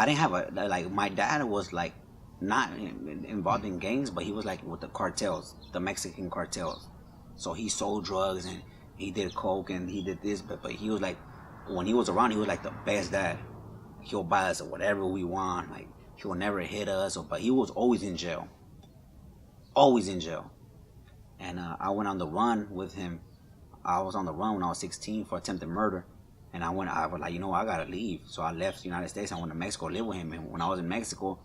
I didn't have like my dad was like not involved in gangs, but he was like with the cartels, the Mexican cartels. So he sold drugs and he did coke and he did this, but he was like when he was around, he was like the best dad. He'll buy us whatever we want, like he'll never hit us, but he was always in jail, always in jail. And I went on the run with him. I was on the run when I was 16 for attempted murder. And I was like, I gotta leave. So I left the United States. I went to Mexico, live with him. And when I was in Mexico,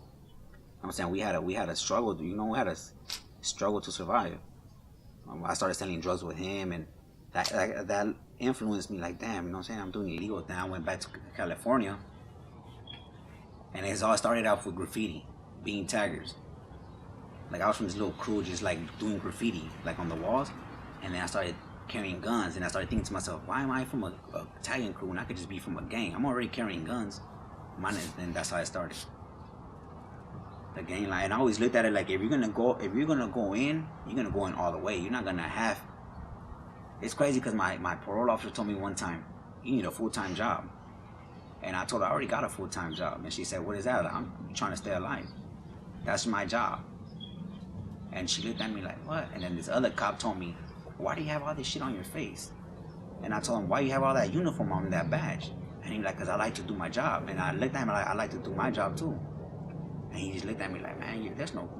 I'm saying we had a struggle. We had a struggle to survive. I started selling drugs with him, and that influenced me. Like, damn, I'm saying, I'm doing illegal. Then I went back to California, and it's all started off with graffiti, being taggers. Like I was from this little crew, just like doing graffiti, like on the walls, and then I started carrying guns, and I started thinking to myself, why am I from a Italian crew and I could just be from a gang? I'm already carrying guns. And that's how I started. The gang life, and I always looked at it like if you're gonna go in, you're gonna go in all the way. You're not gonna have. It's crazy because my parole officer told me one time, you need a full-time job, and I told her I already got a full-time job, and she said, what is that? I'm trying to stay alive. That's my job. And she looked at me like, what? And then this other cop told me, why do you have all this shit on your face? And I told him, why you have all that uniform on, that badge? And he was like, because I like to do my job. And I looked at him like, I like to do my job too. And he just looked at me like, man, there's no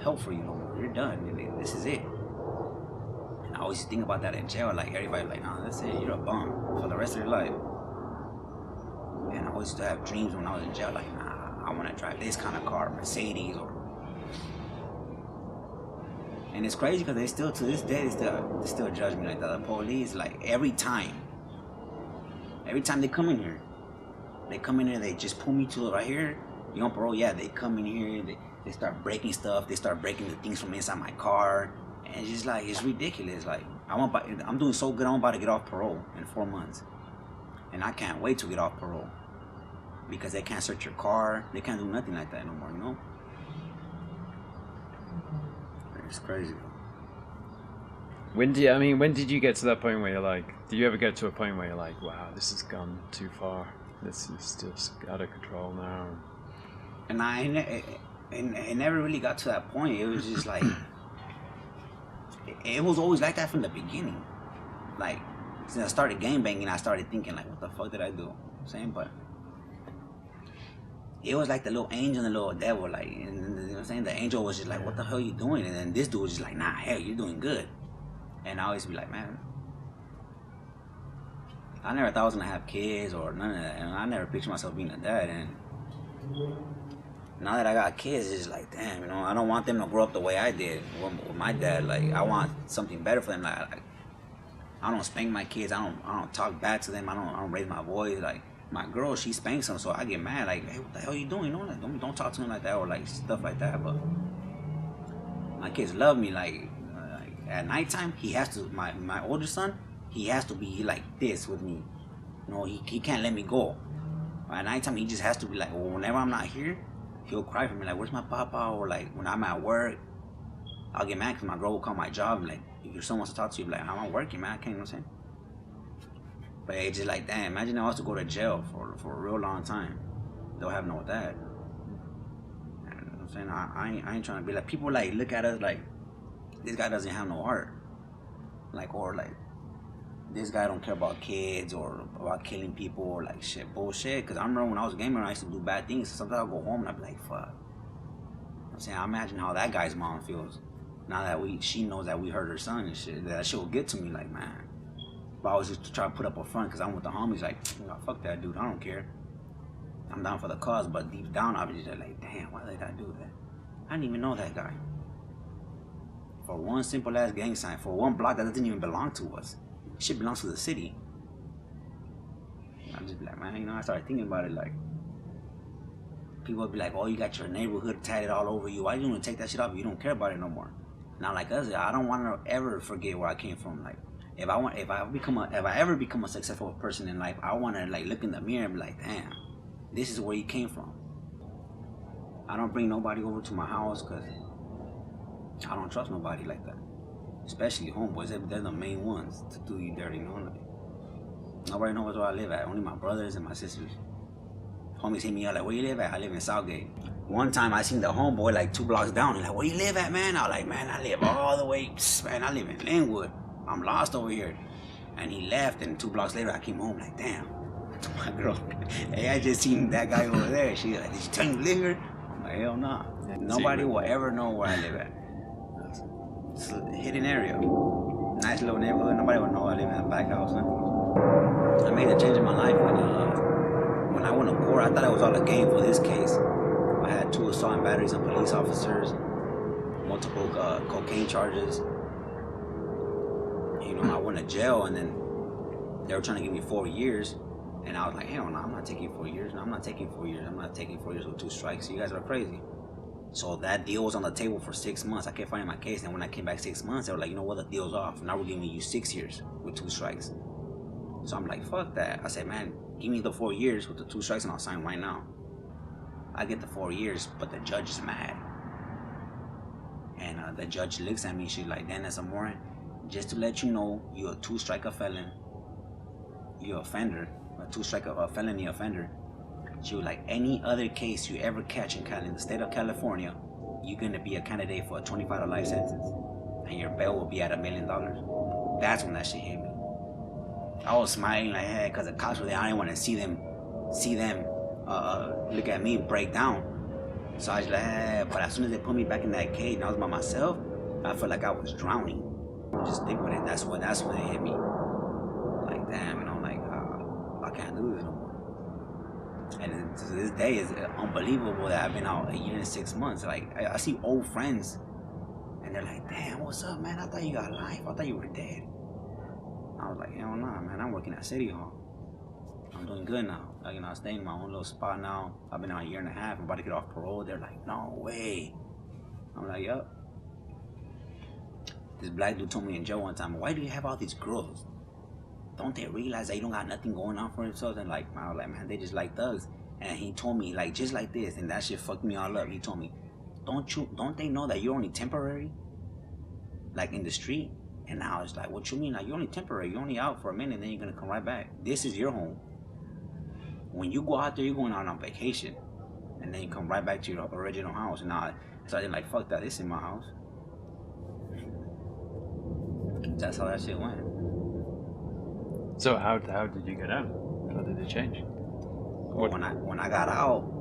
help for you no more. You're done. This is it. And I always think about that in jail. Like everybody like, no, that's it. You're a bum for the rest of your life. And I always used to have dreams when I was in jail. Like, nah, I want to drive this kind of car, Mercedes or. And it's crazy because they still, to this day, they still judge me like that. The police, like every time they come in here, they just pull me to right here. You on parole? Yeah, they come in here, they start breaking stuff. They start breaking the things from inside my car, and it's just like it's ridiculous. Like I'm doing so good. I'm about to get off parole in 4 months, and I can't wait to get off parole because they can't search your car. They can't do nothing like that no more. It's crazy. When did you get to that point where you're like, did you ever get to a point where you're like, wow, this has gone too far, this is just out of control now? And it never really got to that point. It was just like it was always like that from the beginning. Like since I started gangbanging, I started thinking like, what the fuck did I do? You know what I'm saying, but it was like the little angel and the little devil, like, and, you know what I'm saying? The angel was just like, what the hell are you doing? And then this dude was just like, nah, hell, you're doing good. And I always be like, man, I never thought I was gonna have kids or none of that. And I never pictured myself being a dad. And now that I got kids, it's just like, damn, I don't want them to grow up the way I did with my dad. Like, I want something better for them. Like I don't spank my kids. I don't talk bad to them. I don't raise my voice. Like, my girl, she spanks him, so I get mad. Like, hey, what the hell are you doing? Like, don't talk to him like that or like stuff like that. But my kids love me. Like at nighttime, he has to. My older son, he has to be like this with me. He can't let me go. At nighttime, he just has to be like. Well, whenever I'm not here, he'll cry for me. Like, where's my papa? Or like when I'm at work, I'll get mad because my girl will call my job. And, like, if your son wants to talk to you, like, I'm working, man. I can't. You know what I'm saying? But it's just like, damn, imagine I was to go to jail for a real long time. They'll have no dad. And, you know what I'm saying? I ain't trying to be like, people like look at us like, this guy doesn't have no heart. Like, or like, this guy don't care about kids or about killing people or like shit, bullshit. Because I remember when I was a gamer, I used to do bad things. Sometimes I'll go home and I'd be like, fuck. You know what I'm saying? I imagine how that guy's mom feels. Now that she knows that we hurt her son and shit, that shit will get to me like, man. But I was just trying to put up a front because I'm with the homies like, fuck that dude, I don't care. I'm down for the cause, but deep down I was just like, damn, why did I do that? I didn't even know that guy. For one simple ass gang sign, for one block that doesn't even belong to us. Shit belongs to the city. I'm just like, man, I started thinking about it like, people would be like, oh, you got your neighborhood tatted all over you. Why you want to take that shit off if you don't care about it no more? Not like us, I don't want to ever forget where I came from. Like, if I ever become a successful person in life, I want to like look in the mirror and be like, damn, this is where you came from. I don't bring nobody over to my house because I don't trust nobody like that. Especially homeboys, they're the main ones to do you dirty. Like, nobody knows where I live at. Only my brothers and my sisters. Homies hit me up like, where you live at? I live in Southgate. One time I seen the homeboy like 2 blocks down. He's like, where you live at, man? I was like, man, I live all the way, man, I live in Linwood. I'm lost over here. And he left, and 2 blocks later I came home like, damn. I told my girl, hey, I just seen that guy over there. She like, did you tell me you live here? I'm like, hell no. Nah. Nobody will ever know where I live at. It's a hidden area. Nice little neighborhood. Nobody will know I live in a back house. Huh? I made a change in my life when I went to court. I thought it was all a game for this case. I had 2 assault and batteries on police officers, multiple cocaine charges. You know, I went to jail, and then they were trying to give me 4 years, and I was like, hell no, I'm not taking 4 years. No, I'm not taking 4 years. I'm not taking 4 years with 2 strikes. You guys are crazy. So that deal was on the table for 6 months. I kept fighting my case, and when I came back 6 months, they were like, you know what, the deal's off. Now we're giving you 6 years with 2 strikes. So I'm like, fuck that. I said, man, give me the 4 years with the 2 strikes, and I'll sign right now. I get the 4 years, but the judge is mad. And the judge looks at me, she's like, Dennis Amorin, just to let you know, you're a 2-strike felon. You're an offender, a 2-strike felony offender. She was like, any other case you ever catch in the state of California, you're gonna be a candidate for a 25 life sentence, and your bail will be at $1 million. That's when that shit hit me. I was smiling like, hey, cause the cops were there. I didn't want to see them look at me break down. So I was like, hey, but as soon as they put me back in that cage and I was by myself, I felt like I was drowning. Just stick with it. That's when it hit me. Like, damn, and I'm like, I can't do this no more. And to this day, it's unbelievable that I've been out 1 year and 6 months. Like, I see old friends, and they're like, damn, what's up, man? I thought you got life. I thought you were dead. I was like, hell nah, man. I'm working at City Hall. I'm doing good now. Like, you know, I stay in my own little spot now. I've been out 1.5 years. I'm about to get off parole. They're like, no way. I'm like, yup. This black dude told me in jail one time, why do you have all these girls? Don't they realize that you don't got nothing going on for themselves? And like, I was like, man, they just like thugs. And he told me, like, just like this, and that shit fucked me all up. He told me, don't they know that you're only temporary? Like, in the street? And I was like, what you mean? Like, you're only temporary. You're only out for a minute, then you're gonna come right back. This is your home. When you go out there, you're going out on vacation. And then you come right back to your original house. And I started like, fuck that, this is my house. That's how that shit went. So how did you get out? How did it change? Well, when I got out,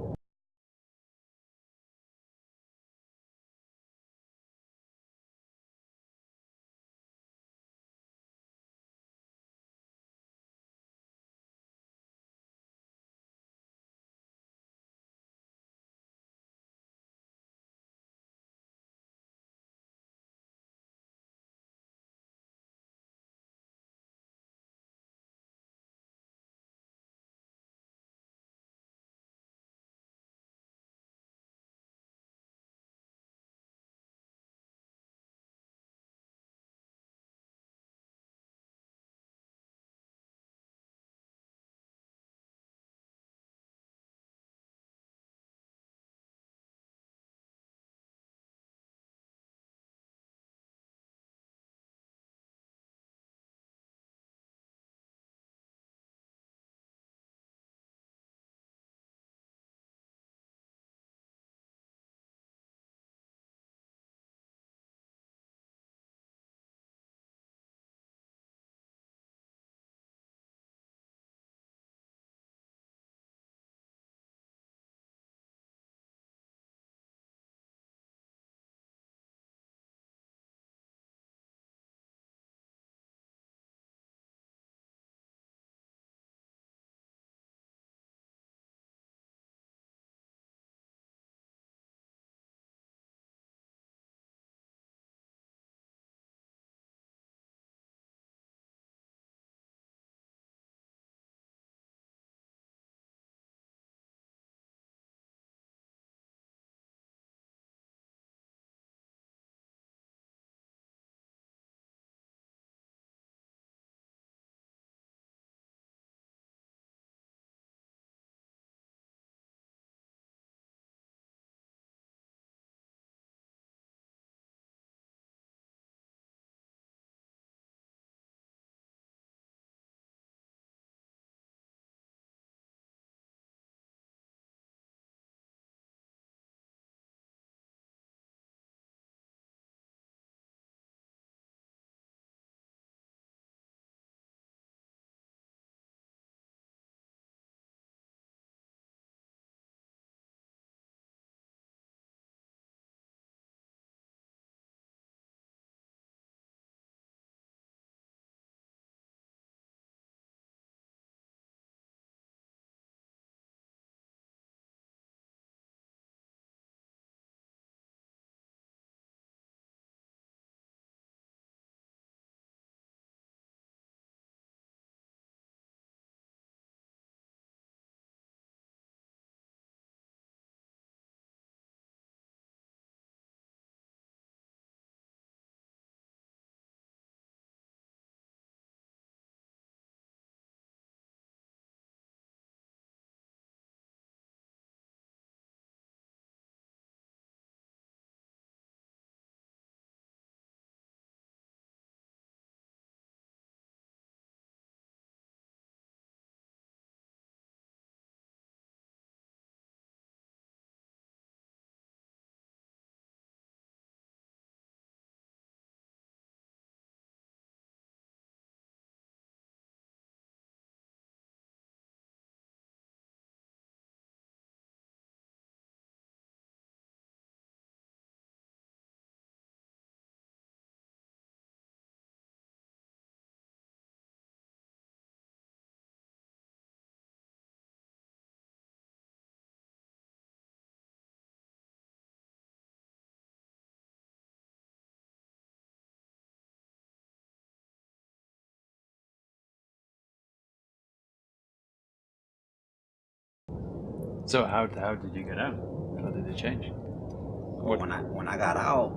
So how did you get out? How did it change? Well, when I got out,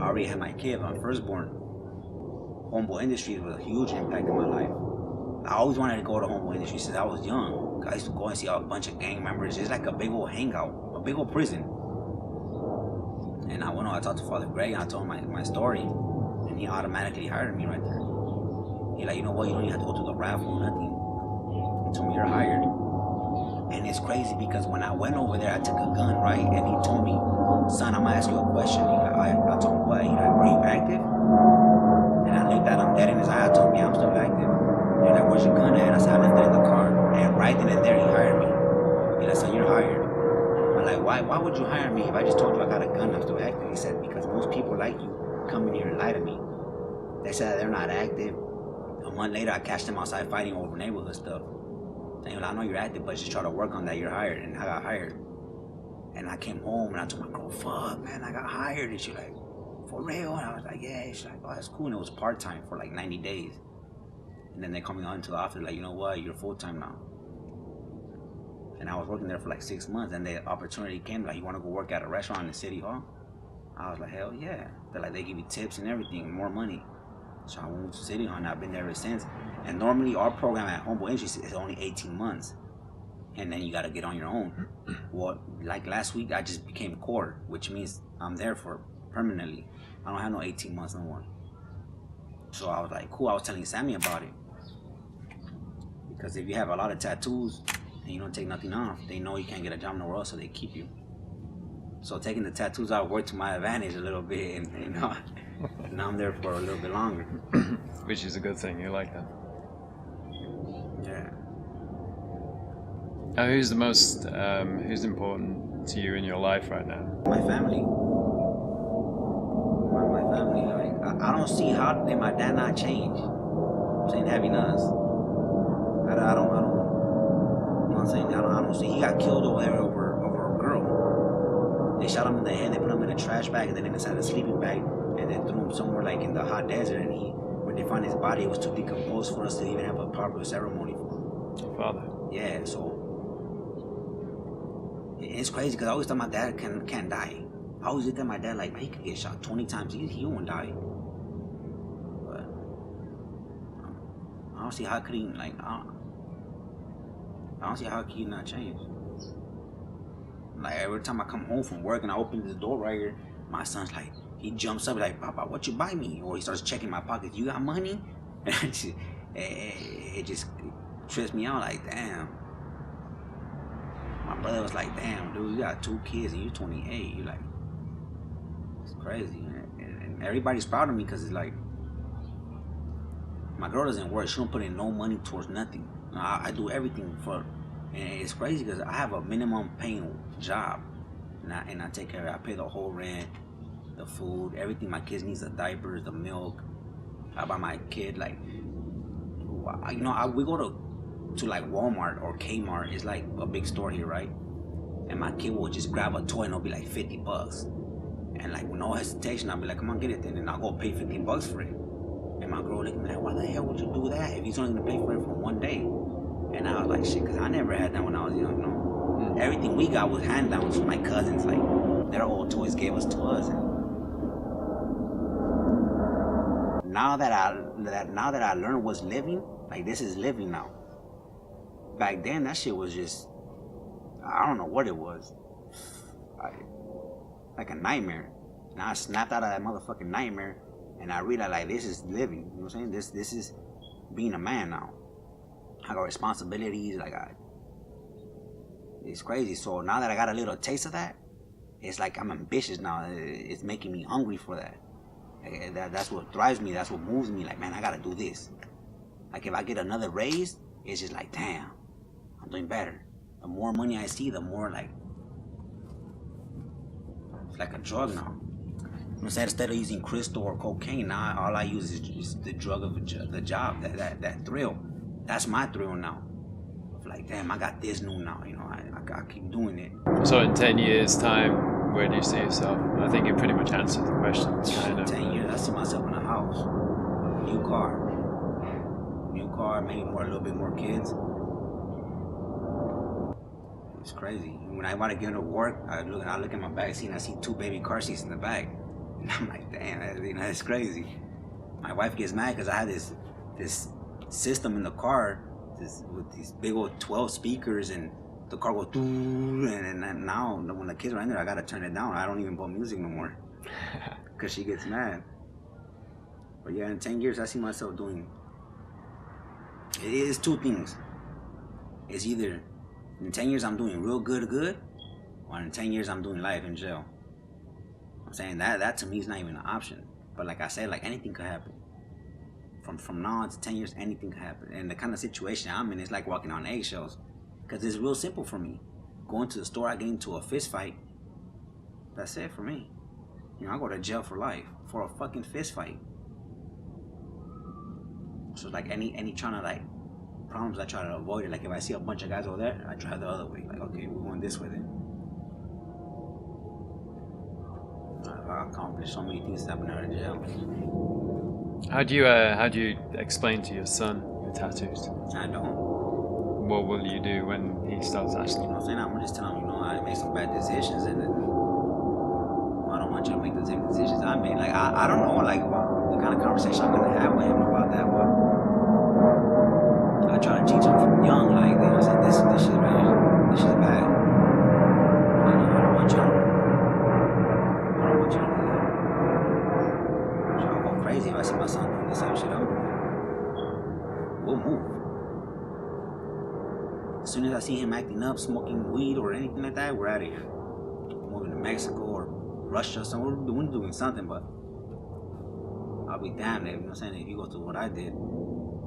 I already had my kid, my firstborn. Homeboy Industries was a huge impact in my life. I always wanted to go to Homeboy Industries since I was young. I used to go and see a bunch of gang members. It's like a big old hangout, a big old prison. And I went on, I talked to Father Greg, and I told him my story. And he automatically hired me right there. He like, you know what, you don't even have to go through the raffle or nothing. He told me, you're hired. And it's crazy because when I went over there, I took a gun, right? And he told me, son, I'm gonna ask you a question. I told him, what? He like, were you active? And I looked at him dead in his eye. I told him, yeah, I'm still active. He's like, where's your gun at? I said, I left it in the car. And right then and there, he hired me. He's like, son, you're hired. I'm like, why would you hire me if I just told you I got a gun, I'm still active? He said, because most people like you come in here and lie to me. They said they're not active. A month later, I catched them outside fighting over neighborhood stuff. Saying, I know you're active, but just try to work on that, you're hired. And I got hired. And I came home and I told my girl, fuck, man, I got hired. And she like, for real? And I was like, yeah. She's like, oh, that's cool. And it was part-time for like 90 days. And then they called me on to the office, like, you know what, you're full-time now. And I was working there for like 6 months, and the opportunity came, like, you want to go work at a restaurant in the city hall? I was like, hell yeah. They're like, they give you tips and everything, more money. So I went to City Hall, and I've been there ever since. And normally our program at Homeboy Industries is only 18 months. And then you got to get on your own. Well, like last week, I just became core, which means I'm there for permanently. I don't have no 18 months no more. So I was like, cool. I was telling Sammy about it. Because if you have a lot of tattoos and you don't take nothing off, they know you can't get a job nowhere else, so they keep you. So taking the tattoos out worked to my advantage a little bit, and you know, now I'm there for a little bit longer. Which is a good thing. You like that? Yeah. Who's who's important to you in your life right now? My family. My family. Like I don't see how did my dad not change. I'm saying having us. I don't. You know what I'm saying? I don't see. He got killed over there over a girl. They shot him in the head. They put him in a trash bag and then inside a sleeping bag, and then threw him somewhere like in the hot desert. And when they found his body, it was too decomposed for us to even have a proper ceremony for him. Father. Yeah. So it's crazy because I always thought my dad can't die. I always looked at my dad like, he could get shot 20 times. He won't die. But I don't see how could he like. I don't see how he not change. Like every time I come home from work and I open the door right here, my son's like, he jumps up like, Papa, what you buy me? Or he starts checking my pockets. You got money? And it just trips me out like, damn. My brother was like, damn, dude, you got 2 kids and you're 28. You're like, it's crazy. And everybody's proud of me because it's like, my girl doesn't work. She don't put in no money towards nothing. I do everything for, and it's crazy because I have a minimum paying job, and I take care of it. I pay the whole rent, the food, everything my kids needs, the diapers, the milk. I buy my kid like, you know, we go to like Walmart or Kmart. It's like a big store here, right? And my kid will just grab a toy and it'll be like $50, and like with no hesitation, I'll be like, come on, get it then, and I'll go pay $50 for it. And my girl looked at me like, why the hell would you do that if he's only gonna pay for it for one day? And I was like, shit, because I never had that when I was young, you know? Everything we got was hand downs from my cousins. Like, their old toys gave us to us. And now that I learned what's living, like this is living now. Back then, that shit was just, I don't know what it was. Like a nightmare. Now I snapped out of that motherfucking nightmare. And I realized like this is living, you know what I'm saying? This is being a man now. I got responsibilities, it's crazy. So now that I got a little taste of that, it's like I'm ambitious now. It's making me hungry for that. That's what drives me, that's what moves me. Like, man, I gotta do this. Like if I get another raise, it's just like, damn, I'm doing better. The more money I see, the more like, it's like a drug now. Instead of using crystal or cocaine, now all I use is the drug of the job, that thrill. That's my thrill now. Of like, damn, I got this new now, you know, I keep doing it. So in 10 years' time, where do you see yourself? I think you pretty much answered the question. Kind of. 10 years, I see myself in a house, new car, maybe a little bit more kids. It's crazy. When I want to get into work, I look at my back seat and I see 2 baby car seats in the back. And I'm like, damn, that's crazy. My wife gets mad because I have this system in the car with these big old 12 speakers, and the car goes and now when the kids are in there, I gotta turn it down. I don't even put music no more because she gets mad. But yeah, in 10 years, I see myself doing. It is 2 things. It's either in 10 years I'm doing real good, or in 10 years I'm doing life in jail. I'm saying that to me is not even an option. But like I said, like anything could happen. From now on to 10 years, anything could happen. And the kind of situation I'm in is like walking on eggshells. Because it's real simple for me. Going to the store, I get into a fist fight. That's it for me. You know, I go to jail for life for a fucking fist fight. So like any trying to like problems, I try to avoid it. Like if I see a bunch of guys over there, I try the other way. Like, okay, we're going this way then. I accomplished so many things happening out of jail. How do you explain to your son your tattoos? I don't. What will you do when he starts asking? You know what I'm saying? I'm just telling him, you know, I make some bad decisions, and then I don't want you to make the same decisions I made. Like I don't know, like the kind of conversation I'm gonna have with him about that, but I try to teach him from young, like, you know what I'm saying, this shit right, this shit bad. You know, I don't want you to do that. So I'll go crazy if I see my son doing the same shit I'm doing. We'll move. As soon as I see him acting up, smoking weed or anything like that, we're out of here. Moving to Mexico or Russia or somewhere. We're doing something, but I'll be damned if, you know what I'm saying, if you go through what I did,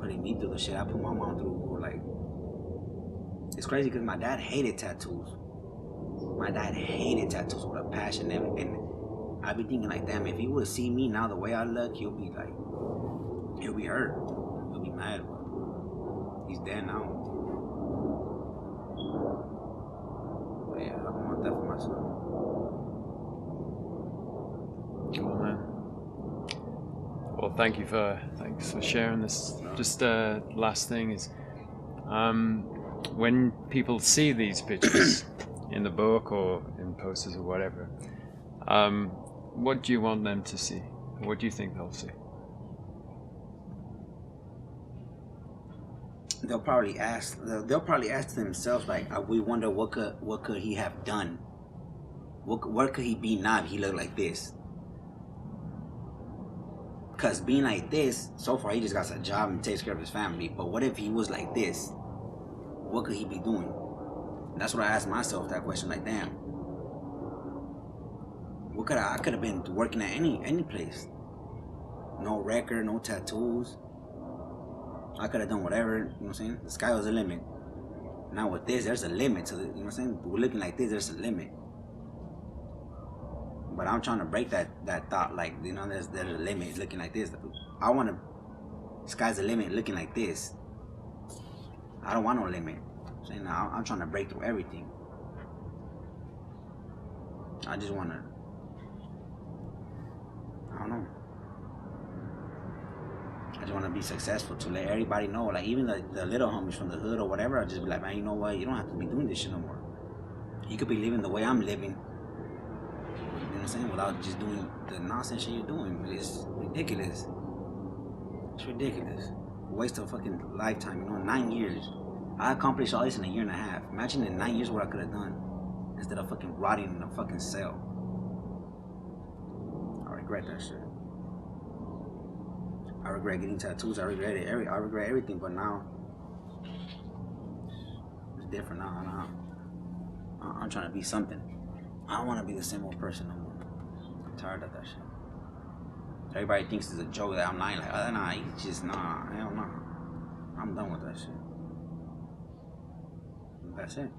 putting me through the shit I put my mom through, or like, it's crazy because my dad hated tattoos. My dad hated tattoos with a passion, and I be thinking like, damn, if he would see me now the way I look, he'll be hurt. He'll be mad, but he's dead now. But yeah, I don't want that for my son. Cool, man. Well, thanks for sharing this. Just last thing is, when people see these pictures in the book or in posters or whatever, what do you want them to see? What do you think they'll see? They'll probably ask themselves, like, we wonder what could he have done? What could he be now if he looked like this? Because being like this, so far he just got a job and takes care of his family. But what if he was like this? What could he be doing? That's what I asked myself, that question. Like, damn, what I could have been working at any place. No record, no tattoos. I could have done whatever, you know what I'm saying? The sky was the limit. Now with this, there's a limit to it, you know what I'm saying? We're looking like this, there's a limit. But I'm trying to break that thought, like, you know, there's a limit looking like this. I want to, sky's the limit looking like this. I don't want no limit. So, you know, I'm trying to break through everything. I just want to, I don't know. I just want to be successful, to let everybody know, like even the little homies from the hood or whatever, I'll just be like, man, you know what? You don't have to be doing this shit no more. You could be living the way I'm living. You know what I'm saying? Without just doing the nonsense shit you're doing. It's ridiculous. It's ridiculous. Waste of fucking lifetime, you know, 9 years. I accomplished all this in a year and a half. Imagine in 9 years what I could have done instead of fucking rotting in a fucking cell. I regret that shit. I regret getting tattoos. I regret it. I regret everything. But now it's different. Now I'm trying to be something. I don't want to be the same old person no more. I'm tired of that shit. Everybody thinks it's a joke that I'm lying. Like, oh, nah, it's just hell no. I'm done with that shit. That's it.